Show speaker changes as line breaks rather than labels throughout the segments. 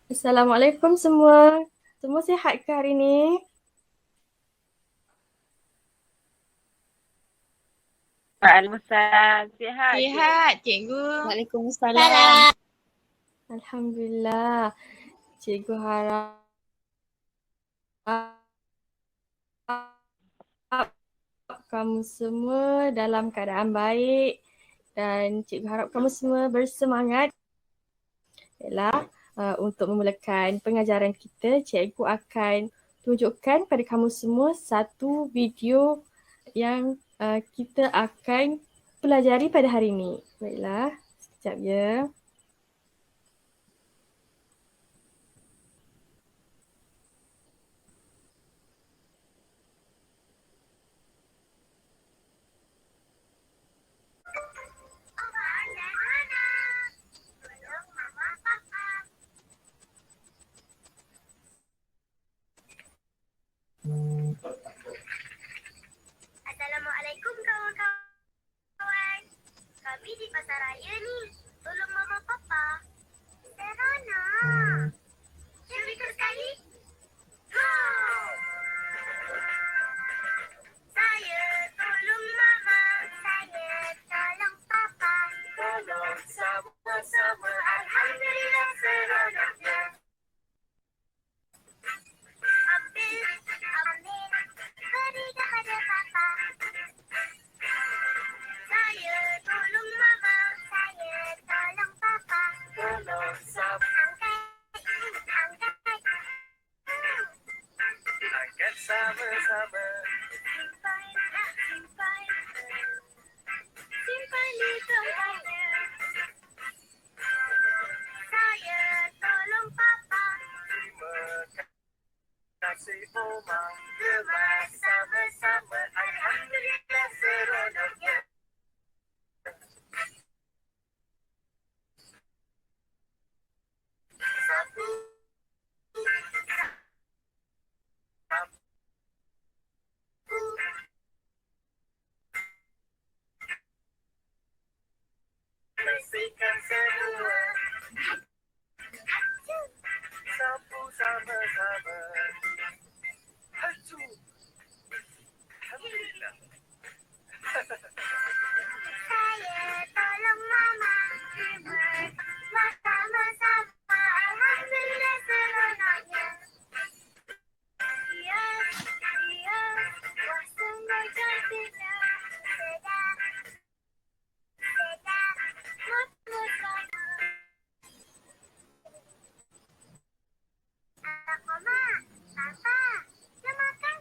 Assalamualaikum semua. Semua sihat ke hari ni?
Waalaikumsalam. Sihat, Cik.
Sihat, cikgu.
Waalaikumsalam.
Alhamdulillah. Cikgu harap kamu semua dalam keadaan baik dan cikgu harap kamu semua bersemangat. Baiklah, untuk memulakan pengajaran kita, cikgu akan tunjukkan pada kamu semua satu video yang kita akan pelajari pada hari ini. Baiklah, sekejap ya.
Assalamualaikum kawan-kawan. Kami di pasar raya ni. Tolong mama papa. Seronok. Jom ikut sekali. Go! Saya tolong mama. Saya tolong papa. Tolong sama-sama. Alhamdulillah seronoknya. Ambil, ambil. Beri kepada papa. Saya tolong mama. Saya tolong papa. Tolong sama. Angkat, angkat. Angkat sama-sama. Simpan, nak simpan. Simpan di tempatnya. Saya tolong papa. Terima kasih Oma. Kemas sama-sama. Alhamdulillah seronoknya. Sapu. Bersihkan semua. Sapu sama-sama. Hacu. Alhamdulillah. Saya tolong mama. Terima sama-sama. Alhamdulillah seronoknya. Ya, ya. Wah sungguh cantiknya. Sedap. Sedap. Mut-mut mama. Mama, papa, jom makan.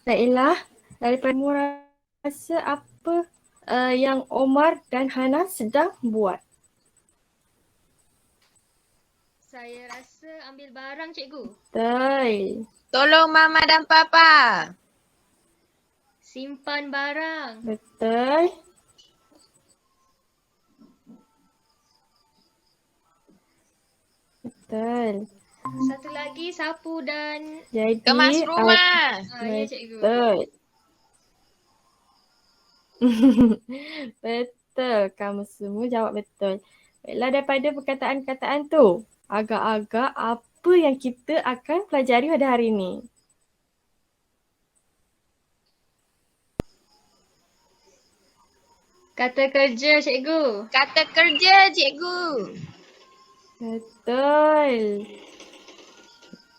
Baiklah, daripada kamu rasa apa yang Omar dan Hana sedang buat?
Saya rasa ambil barang, cikgu.
Betul.
Tolong mama dan papa.
Simpan barang.
Betul. Betul.
Satu lagi sapu dan
Jadi
Kemas rumah.
ya cikgu.
betul. Betul. Kamu semua jawab betul. Baiklah, daripada perkataan-perkataan tu, agak-agak apa yang kita akan pelajari pada hari ini?
Kata kerja, cikgu.
Kata kerja, cikgu.
Betul.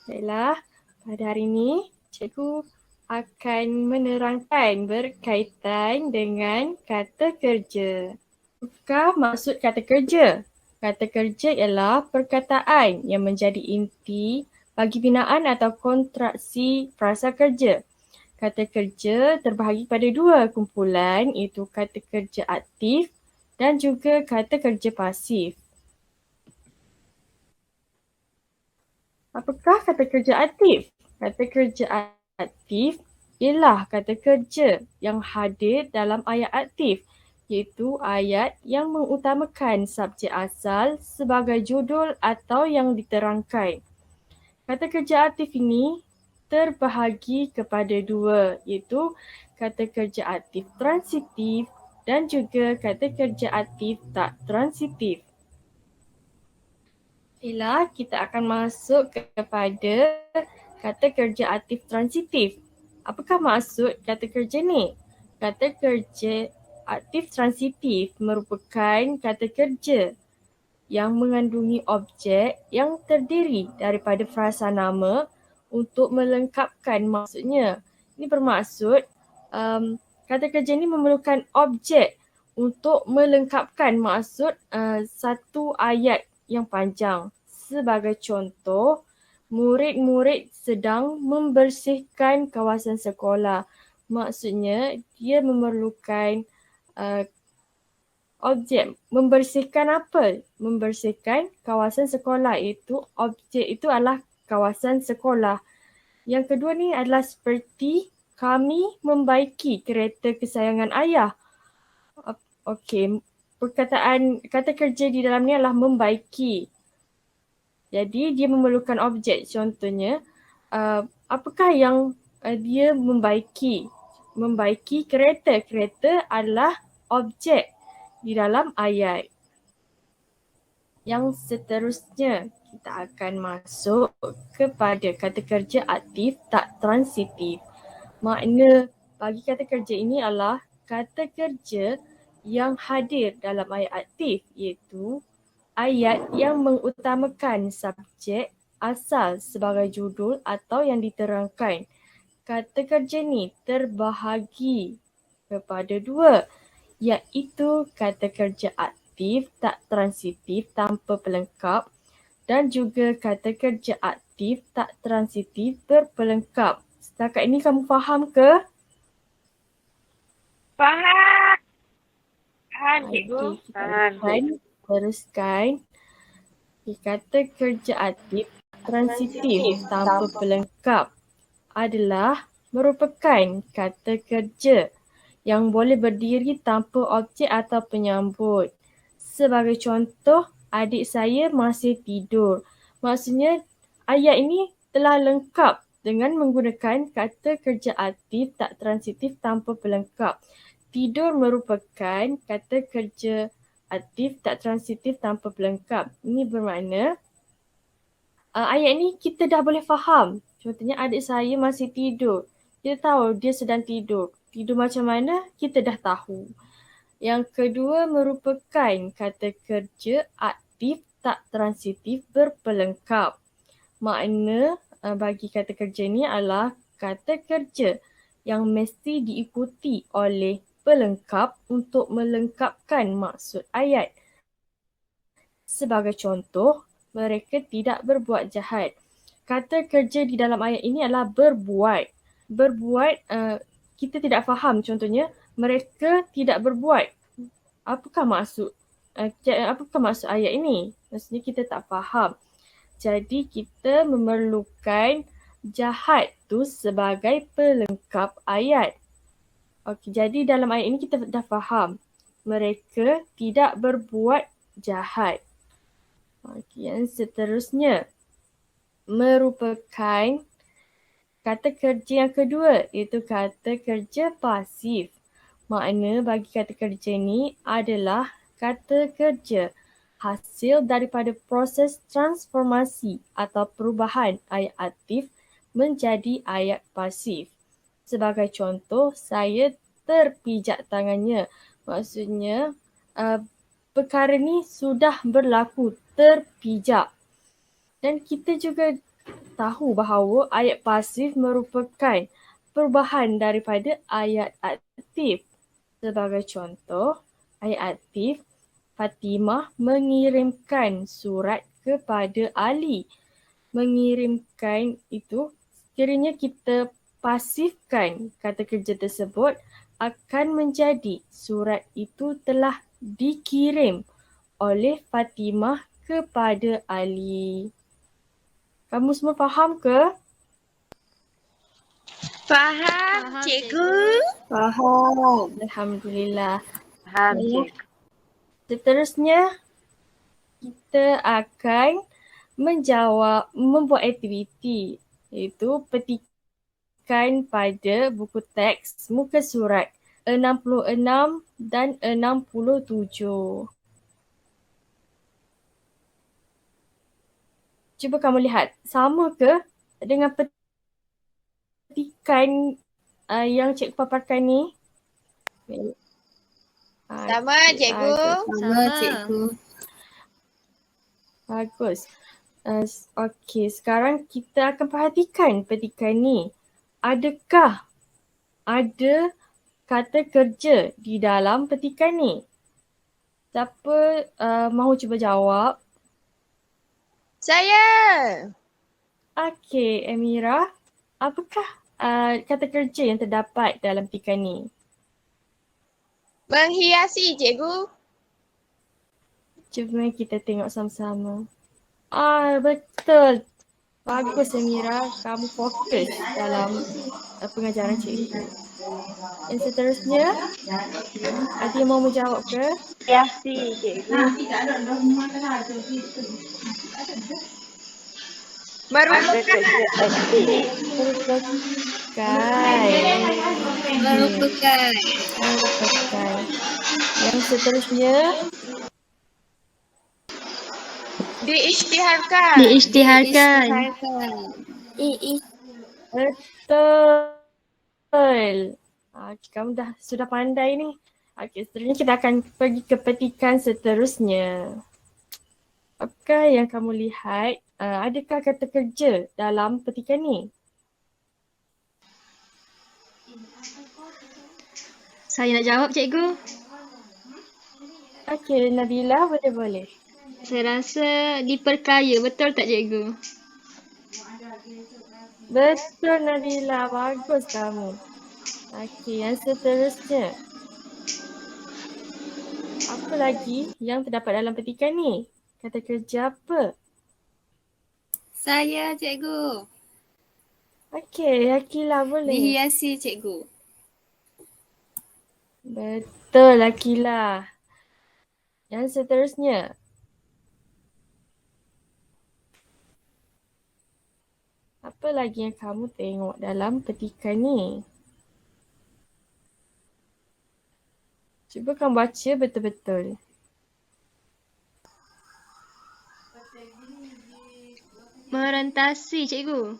Baiklah, pada hari ini cikgu akan menerangkan berkaitan dengan kata kerja. Apakah maksud kata kerja? Kata kerja ialah perkataan yang menjadi inti bagi binaan atau kontraksi frasa kerja. Kata kerja terbahagi pada dua kumpulan, iaitu kata kerja aktif dan juga kata kerja pasif. Apakah kata kerja aktif? Kata kerja aktif ialah kata kerja yang hadir dalam ayat aktif, iaitu ayat yang mengutamakan subjek asal sebagai judul atau yang diterangkan. Kata kerja aktif ini terbahagi kepada dua, iaitu kata kerja aktif transitif dan juga kata kerja aktif tak transitif. Baiklah, kita akan masuk kepada kata kerja aktif transitif. Apakah maksud kata kerja ni? Kata kerja aktif transitif merupakan kata kerja yang mengandungi objek yang terdiri daripada frasa nama untuk melengkapkan maksudnya. Ini bermaksud kata kerja ini memerlukan objek untuk melengkapkan maksud satu ayat yang panjang. Sebagai contoh, murid-murid sedang membersihkan kawasan sekolah. Maksudnya dia memerlukan objek. Membersihkan apa? Membersihkan kawasan sekolah. Objek itu adalah kawasan sekolah. Yang kedua ni adalah seperti kami membaiki kereta kesayangan ayah. Okey, kata kerja di dalam ni adalah membaiki. Jadi dia memerlukan objek. Contohnya, apakah yang dia membaiki? Membaiki kereta. Kereta adalah objek di dalam ayat. Yang seterusnya, kita akan masuk kepada kata kerja aktif tak transitif. Makna bagi kata kerja ini adalah kata kerja yang hadir dalam ayat aktif, iaitu ayat yang mengutamakan subjek asal sebagai judul atau yang diterangkan. Kata kerja ni terbahagi kepada dua, iaitu kata kerja aktif tak transitif tanpa pelengkap dan juga kata kerja aktif tak transitif berpelengkap. Setakat ini kamu faham ke?
Faham. Faham, cikgu.
Okey,
Faham.
teruskan. Kata kerja aktif transitif tanpa pelengkap adalah merupakan kata kerja yang boleh berdiri tanpa objek atau penyambut. Sebagai contoh, adik saya masih tidur. Maksudnya ayat ini telah lengkap dengan menggunakan kata kerja aktif tak transitif tanpa pelengkap. Tidur merupakan kata kerja aktif tak transitif tanpa pelengkap. Ini bermakna ayat ni kita dah boleh faham. Contohnya adik saya masih tidur. Kita tahu dia sedang tidur. Tidur macam mana? Kita dah tahu. Yang kedua merupakan kata kerja aktif tak transitif berpelengkap. Makna bagi kata kerja ni adalah kata kerja yang mesti diikuti oleh pelengkap untuk melengkapkan maksud ayat. Sebagai contoh, mereka tidak berbuat jahat. Kata kerja di dalam ayat ini adalah berbuat. Berbuat, kita tidak faham. Contohnya, mereka tidak berbuat. Apakah maksud ayat ini? Maksudnya kita tak faham. Jadi kita memerlukan jahat tu sebagai pelengkap ayat. Okey, jadi dalam ayat ini kita dah faham. Mereka tidak berbuat jahat. Okey, yang seterusnya merupakan kata kerja yang kedua, iaitu kata kerja pasif. Makna bagi kata kerja ni adalah kata kerja hasil daripada proses transformasi atau perubahan ayat aktif menjadi ayat pasif. Sebagai contoh, saya terpijak tangannya. Maksudnya, perkara ni sudah berlaku, terpijak. Dan kita juga tahu bahawa ayat pasif merupakan perubahan daripada ayat aktif. Sebagai contoh, ayat aktif, Fatimah mengirimkan surat kepada Ali. Mengirimkan itu, sekiranya kita pasifkan kata kerja tersebut, akan menjadi surat itu telah dikirim oleh Fatimah kepada Ali. Kamu semua faham ke?
Faham, cikgu.
Faham. Alhamdulillah.
Faham, cikgu.
Seterusnya, kita akan membuat aktiviti, iaitu petikan pada buku teks muka surat 66 dan 67. Cuba kamu lihat, sama ke dengan petikan yang cikgu paparkan ni?
Sama, cikgu.
Sama.
Bagus. Okey, sekarang kita akan perhatikan petikan ni. Adakah ada kata kerja di dalam petikan ni? Siapa mahu cuba jawab?
Saya.
Okey, Amira. Apakah kata kerja yang terdapat dalam petikan ni?
Menghiasi, cikgu.
Cuba kita tengok sama-sama. Betul. Bagus Amira, kamu fokus dalam pengajaran cikgu. Yang seterusnya, ada yang mahu menjawab ke?
Hiasi, cikgu. Ada kerja aktif.
Merupakan. Yang seterusnya,
Diisytiharkan.
betul. Kamu sudah pandai ni. Okey, seterusnya kita akan pergi ke petikan seterusnya. Apakah yang kamu lihat? Adakah kata kerja dalam petikan ni?
Saya nak jawab, cikgu.
Okey, Nabila boleh.
Saya rasa diperkaya. Betul tak, cikgu?
Betul Nabila, bagus kamu. Okey, yang seterusnya. Apa lagi yang terdapat dalam petikan ni? Kata kerja apa?
Saya, cikgu.
Okey, Akila boleh.
Dihiasi, cikgu.
Betul Akila. Yang seterusnya. Apa lagi yang kamu tengok dalam petikan ni? Cuba kamu baca betul-betul.
Merentasi, cikgu.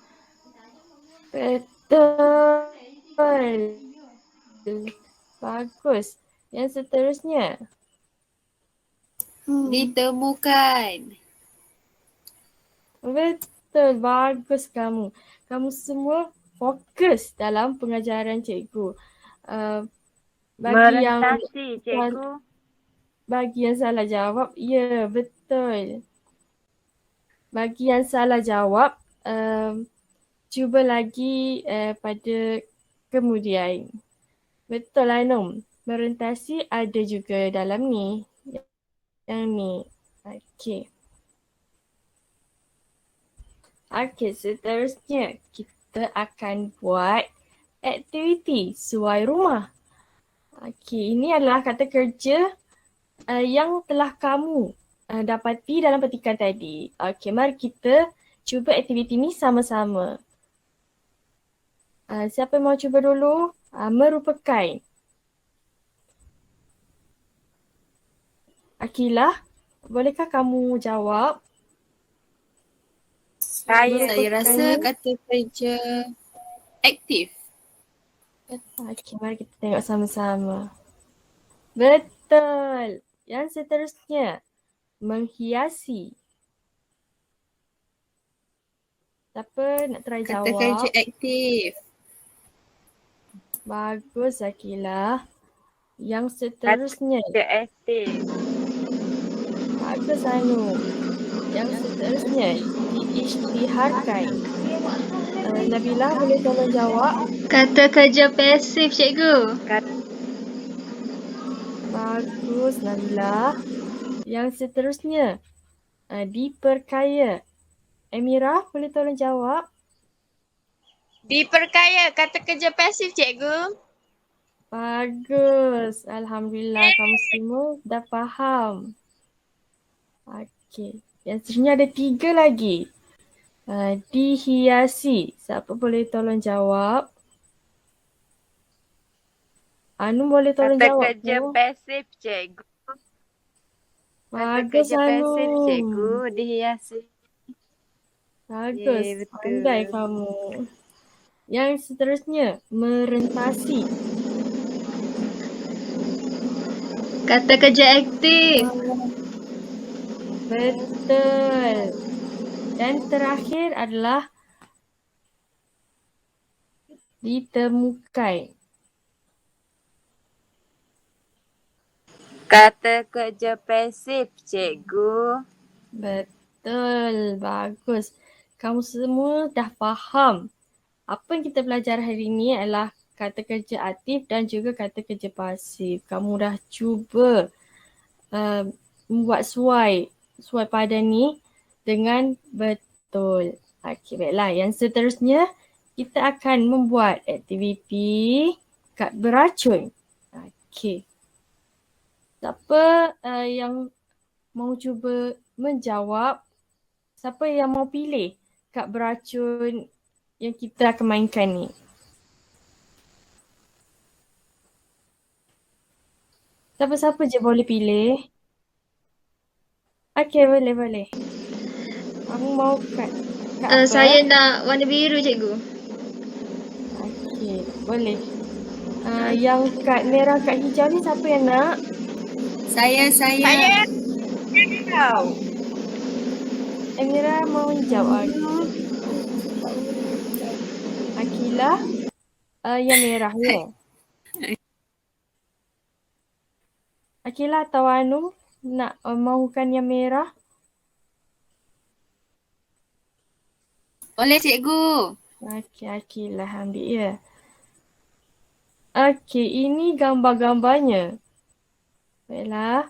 Betul. Bagus. Yang seterusnya.
Ditemukan.
Betul. Bagus kamu. Kamu semua fokus dalam pengajaran cikgu.
Merentasi, cikgu.
Bagi yang salah jawab, ya betul. Bagi yang salah jawab, cuba lagi pada kemudian. Betul Ainum. Merentasi ada juga dalam ni. Yang ni. Okey. Okey, seterusnya kita akan buat aktiviti suai rumah. Okey, ini adalah kata kerja yang telah kamu dapati dalam petikan tadi. Okey, mari kita cuba aktiviti ni sama-sama. Siapa yang mahu cuba dulu? Merupakan. Akilah, bolehkah kamu jawab?
Saya rasa kata kerja aktif.
Okey, mari kita tengok sama-sama. Betul. Yang seterusnya, menghiasi. Siapa nak try jawab?
Kata kerja aktif.
Bagus Akilah. Yang seterusnya.
Kerja aktif.
Bagus Anu. Yang seterusnya, diisytiharkan. Nabila boleh tolong jawab?
Kata kerja pasif, cikgu.
Bagus Nabila. Yang seterusnya, diperkaya. Amira boleh tolong jawab?
Diperkaya. Kata kerja pasif, cikgu.
Bagus. Alhamdulillah kamu semua dah faham. Okey. Yang seterusnya ada 3 lagi. Dihiasi. Siapa boleh tolong jawab? Anu boleh tolong
Kata
jawab
kerja
tu?
pasif, cikgu. Kata
Bagus
kerja pasif,
Anu.
cikgu. Dihiasi.
Bagus.
Ye,
Pandai
betul.
kamu. Yang seterusnya, merentasi.
Kata kerja aktif.
Betul. Dan terakhir adalah ditemukan.
Kata kerja pasif, cikgu.
Betul. Bagus. Kamu semua dah faham. Apa yang kita belajar hari ini adalah kata kerja aktif dan juga kata kerja pasif. Kamu dah cuba membuat suai padan ni dengan betul. Okey, baiklah. Yang seterusnya, kita akan membuat aktiviti kad beracun. Okey. Siapa yang mau cuba menjawab? Siapa yang mau pilih kad beracun yang kita akan mainkan ni? Siapa-siapa je boleh pilih. Okey, boleh. Kamu mau kad apa?
Saya nak warna biru, cikgu.
Okey, boleh. Yang kad merah, kad hijau ni siapa yang nak?
Saya.
Amira mau hijau. Akila yang merah ya. Akila atau Anu nak mahukan yang merah?
Boleh cikgu.
Okey, Akila ambil ya. Okey, ini gambar-gambarnya. Baiklah.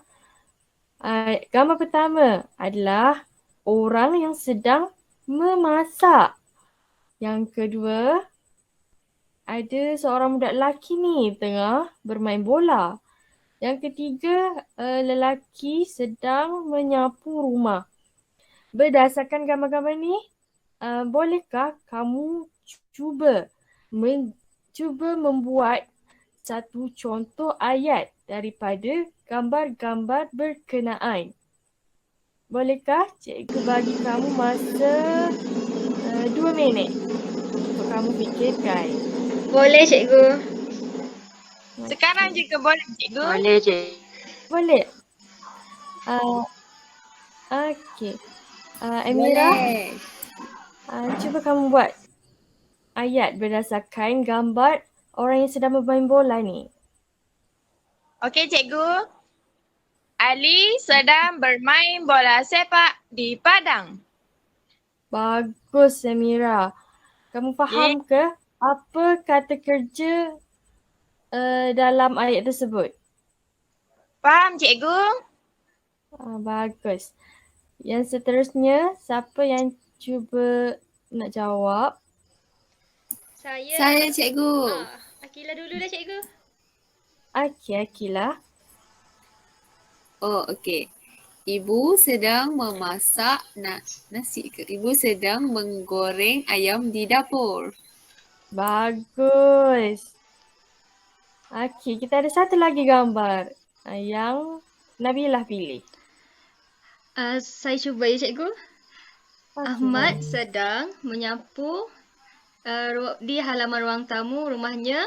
Gambar pertama adalah orang yang sedang memasak. Yang kedua, ada seorang budak lelaki ni tengah bermain bola. Yang ketiga, lelaki sedang menyapu rumah. Berdasarkan gambar-gambar ni, bolehkah kamu cuba membuat satu contoh ayat daripada gambar-gambar berkenaan? Bolehkah cikgu bagi kamu masa 2 minit untuk kamu fikirkan?
Boleh, cikgu.
Sekarang juga boleh, cikgu.
Boleh, cikgu.
Boleh? Okey. Amira,
Boleh.
cuba kamu buat ayat berdasarkan gambar orang yang sedang bermain bola ni.
Okey, cikgu. Ali sedang bermain bola sepak di padang.
Bagus Amira. Kamu faham ke apa kata kerja dalam ayat tersebut?
Faham, cikgu?
Bagus. Yang seterusnya, siapa yang cuba nak jawab?
Saya cikgu.
Akila dulu dah, cikgu.
Okey, Akila.
Oh, okey. Ibu sedang memasak nasi ke? Ibu sedang menggoreng ayam di dapur.
Bagus. Okey, kita ada satu lagi gambar yang Nabilah pilih.
Saya cuba ya, cikgu.
Okey,
Ahmad sedang menyapu di halaman ruang tamu rumahnya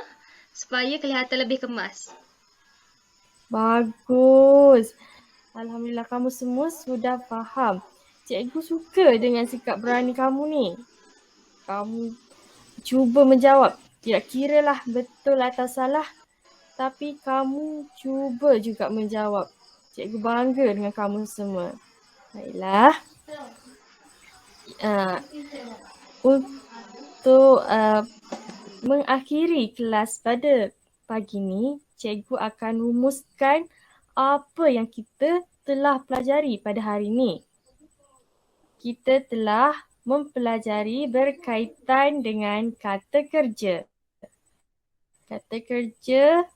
supaya kelihatan lebih kemas.
bagus. Alhamdulillah kamu semua sudah faham. Cikgu suka dengan sikap berani kamu ni. Kamu cuba menjawab. Tidak kiralah betul atau salah. Tapi kamu cuba juga menjawab. Cikgu bangga dengan kamu semua. Baiklah. Untuk mengakhiri kelas pada pagi ni, cikgu akan rumuskan apa yang kita telah pelajari pada hari ini. Kita telah mempelajari berkaitan dengan kata kerja. Kata kerja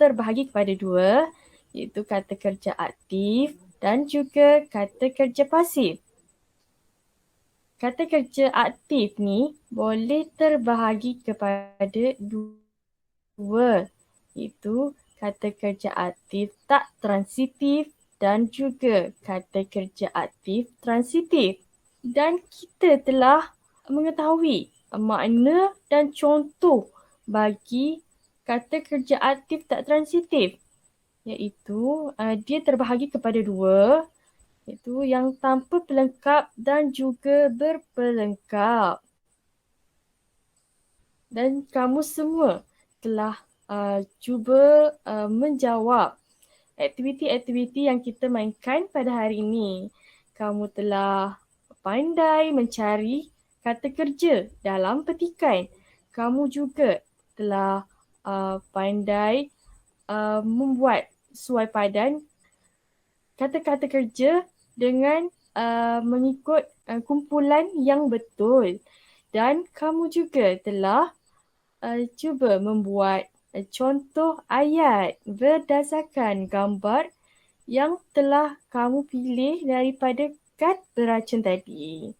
terbahagi kepada 2, iaitu kata kerja aktif dan juga kata kerja pasif. Kata kerja aktif ni boleh terbahagi kepada dua, iaitu kata kerja aktif tak transitif dan juga kata kerja aktif transitif. Dan kita telah mengetahui makna dan contoh bagi kata kerja aktif tak transitif, iaitu dia terbahagi kepada dua, iaitu yang tanpa pelengkap dan juga berpelengkap. Dan kamu semua telah cuba menjawab aktiviti-aktiviti yang kita mainkan pada hari ini. Kamu telah pandai mencari kata kerja dalam petikan. Kamu juga telah pandai membuat suai padan kata-kata kerja dengan mengikut kumpulan yang betul. Dan kamu juga telah cuba membuat contoh ayat berdasarkan gambar yang telah kamu pilih daripada kad beracun tadi.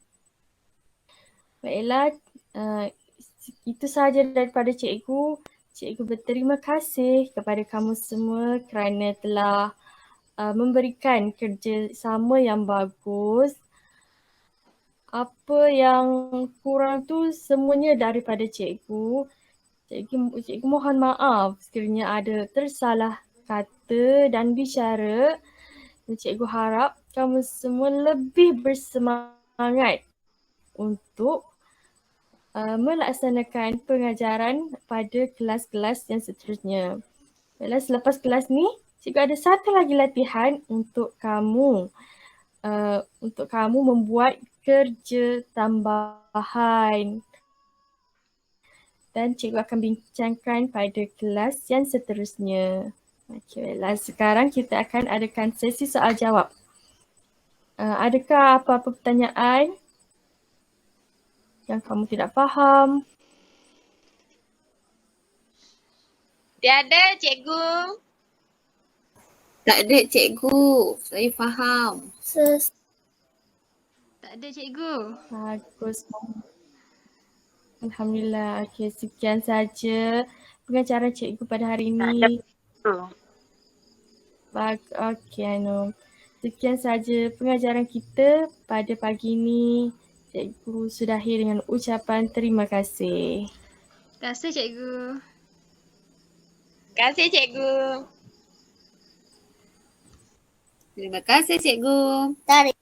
Baiklah, itu sahaja daripada cikgu. Cikgu berterima kasih kepada kamu semua kerana telah memberikan kerjasama yang bagus. Apa yang kurang tu semuanya daripada cikgu. Cikgu mohon maaf sekiranya ada tersalah kata dan bicara. Cikgu harap kamu semua lebih bersemangat untuk melaksanakan pengajaran pada kelas-kelas yang seterusnya. Baiklah, selepas kelas ni, cikgu ada satu lagi latihan untuk kamu. Untuk kamu membuat kerja tambahan. Dan cikgu akan bincangkan pada kelas yang seterusnya. Okey, baiklah. Sekarang kita akan adakan sesi soal jawab. Adakah apa-apa pertanyaan yang kamu tidak faham?
Tiada, cikgu.
Tak ada cikgu, saya faham.
Tak ada cikgu.
Bagus. Alhamdulillah. Okey, sekian saja pengajaran cikgu pada hari ini. Okey, Ainul. Sekian saja pengajaran kita pada pagi ini. Cikgu sudahi dengan ucapan terima kasih.
Terima kasih cikgu.
Terima kasih, cikgu.
Terima kasih cikgu.
Tarik.